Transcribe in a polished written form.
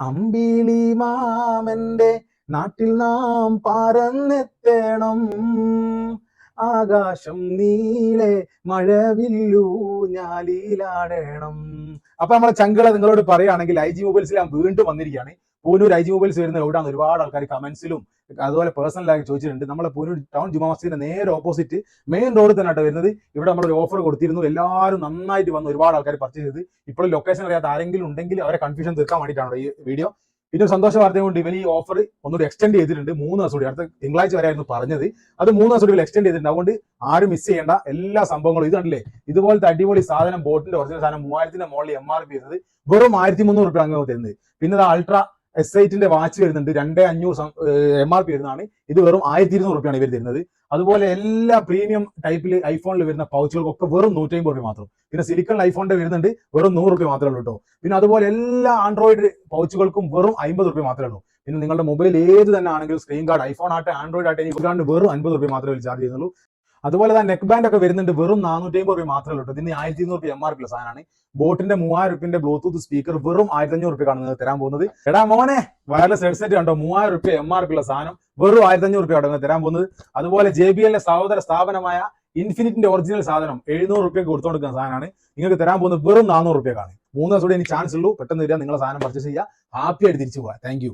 അമ്പിളി മാമന്റെ നാട്ടിൽ നാം പറന്നെത്തേണം, ആകാശം നീളെ മഴവില്ലു ഞാലിലാടണം. അപ്പൊ നമ്മളെ ചങ്കള നിങ്ങളോട് പറയുകയാണെങ്കിൽ ഐജി മൊബൈൽസിൽ ഞാൻ വീണ്ടും വന്നിരിക്കുകയാണ്. പൂനൂർ ഐജി മൊബൈൽസ് വരുന്ന എവിടെയാണ് ഒരുപാട് ആൾക്കാർ കമന്റ്സിലും അതുപോലെ പേഴ്സണലായി ചോദിച്ചിട്ടുണ്ട്. നമ്മളെ പൂനൂർ ടൗൺ ജുമാ മസ്ജിദിന്റെ നേരെ ഓപ്പോസിറ്റ് മെയിൻ റോഡിൽ തന്നെ ആട്ടോ വരുന്നത്. ഇവിടെ നമ്മളൊരു ഓഫർ കൊടുത്തിരുന്നു, എല്ലാവരും നന്നായിട്ട് വന്ന് ഒരുപാട് ആൾക്കാർ പർച്ചേസ് ചെയ്ത്. ഇപ്പോൾ ലൊക്കേഷൻ അറിയാത്ത ആരെങ്കിലും ഉണ്ടെങ്കിൽ അവരെ കൺഫ്യൂഷൻ തീർക്കാൻ വേണ്ടിയിട്ടാണ് ഈ വീഡിയോ. പിന്നെ ഒരു സന്തോഷ വാർത്ത കൊണ്ട് ഇവർ ഈ ഓഫർ ഒന്നുകൂടി എക്സ്റ്റെൻഡ് ചെയ്തിട്ടുണ്ട്. 3 ദിവസം കൂടി, അടുത്ത തിങ്കളാഴ്ച വരെയായിരുന്നു പറഞ്ഞത്. അത് 3 ദിവസം കൂടി എക്സ്റ്റെൻഡ് ചെയ്തിട്ടുണ്ട്. അതുകൊണ്ട് ആരും മിസ് ചെയ്യേണ്ട എല്ലാ സംഭവങ്ങളും. ഇത് കണ്ടില്ലേ, ഇതുപോലത്തെ അടിപൊളി സാധനം, ബോട്ടിന്റെ ഒറിജിനൽ സാധനം 3000 മുകളിൽ MRP വരുന്നത് വെറും 1300 രൂപ അങ്ങനെ തരുന്നത്. പിന്നെ അൾട്രാ S8ന്റെ വാച്ച് വരുന്നുണ്ട്, 2500 MRP വരുന്നതാണ്. ഇത് വെറും 1200 രൂപയാണ് ഇവർ തരുന്നത്. അതുപോലെ എല്ലാ പ്രീമിയം ടൈപ്പിൽ ഐഫോണിൽ വരുന്ന പൗച്ചുകൾക്കൊക്കെ വെറും 150 രൂപ മാത്രം. പിന്നെ സിലിക്കൺ ഐഫോണിന്റെ വരുന്നുണ്ട്, വെറും 100 രൂപ മാത്രമേ ഉള്ളൂ കേട്ടോ. പിന്നെ അതുപോലെ എല്ലാ ആൻഡ്രോയിഡ് പൗച്ചുകൾക്കും വെറും 50 രൂപ മാത്രമേ ഉള്ളൂ. പിന്നെ നിങ്ങളുടെ മൊബൈൽ ഏത് തന്നെ ആണെങ്കിലും സ്ക്രീൻ ഗാർഡ്, ഐഫോൺ ആട്ടെ ആൻഡ്രോയിഡ് ആട്ടെ, ഈ വെറും 50 രൂപ മാത്രമേ ചാർജ് ചെയ്യുന്നുള്ളൂ. അതുപോലെ തന്നെ നെക്ക് ബാൻഡ് ഒക്കെ വരുന്നുണ്ട്, വെറും 450 രൂപ മാത്രമേ ഉള്ളൂ. ഇതിന് 1200 രൂപ MRP ഉള്ള സാധനമാണ്. ബോട്ടിന്റെ 3000 രൂപയുടെ ബ്ലൂടൂത്ത് സ്പീക്കർ വെറും 1500 രൂപയാണ് നിങ്ങൾ തരാൻ പോകുന്നത്. എടാ മോനെ, വയർലെസ് ഹെഡ്സെറ്റ് കണ്ടോ, 3000 രൂപ MRP ഉള്ള സാധനം വെറും 1500 രൂപയാണ് തരാൻ പോകുന്നത്. അതുപോലെ JBL സഹോദര സ്ഥാപനമായ ഇൻഫിനിറ്റിന്റെ ഒറിജിനൽ സാധനം 700 രൂപയ്ക്ക് കൊടുത്തുകൊടുക്കുന്ന സാധനമാണ് നിങ്ങൾക്ക് തരാൻ പോകുന്നത് വെറും 400 രൂപയ്ക്കാണ്. 3 ദിവസം കൂടി ഇനി ചാൻസ് ഉള്ളൂ. പെട്ടെന്ന് വരിക, നിങ്ങളെ സാധനം പർച്ചേസ് ചെയ്യുക, ഹാപ്പി ആയിട്ട് തിരിച്ചു പോകാം. താങ്ക്